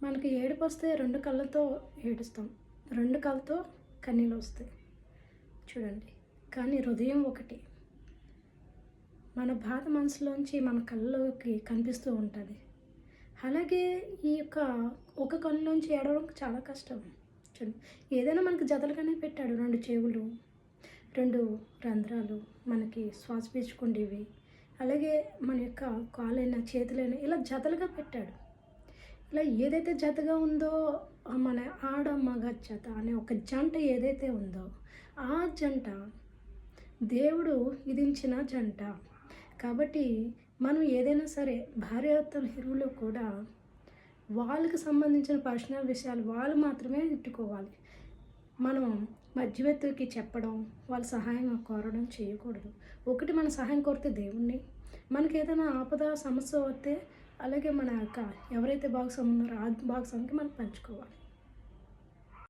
మనకి ఏడుపొస్తే 2 కళ్ళతో ఏడుస్తాం. 2 కళ్ళతో కన్నీళ్ళొస్తాయి. చూడండి. కానీ హృదయం ఒకటి. మన బాధ మనసులోంచి మన కళ్ళలోకి కనిపిస్తూ ఉంటది. అలాగే ఈ యొక్క ఒక కన్నులోంచి ఏడవడం చాలా కష్టం. చూడండి. ఏదైనా మనకి జతలుగానే పెట్టాడు. 2 చెవులు, 2 రంధ్రాలు, మనకి శ్వాస పీల్చుకుండేవి. అలాగే మన యొక్క కాళ్ళైనా, చేతులైనా ఇలా జతలుగా పెట్టాడు. ఇలా ఏదైతే జతగా ఉందో మన ఆడ, మగ జత అనే ఒక జంట ఏదైతే ఉందో, ఆ జంట దేవుడు విధించిన జంట. కాబట్టి మనం ఏదైనా సరే భార్యాభర్తల ఇరువులో కూడా వాళ్ళకి సంబంధించిన పర్సనల్ విషయాలు వాళ్ళు మాత్రమే ఎత్తుకోవాలి. మనం మధ్యవర్తికి చెప్పడం, వాళ్ళ సహాయం కోరడం చేయకూడదు. ఒకటి మన సహాయం కోరితే దేవుణ్ణి, మనకేదైనా ఆపద సమస్య వస్తే అలాగే మన యొక్క ఎవరైతే భాగస్వామి ఉన్నారో ఆ భాగస్వామికి మనం పంచుకోవాలి.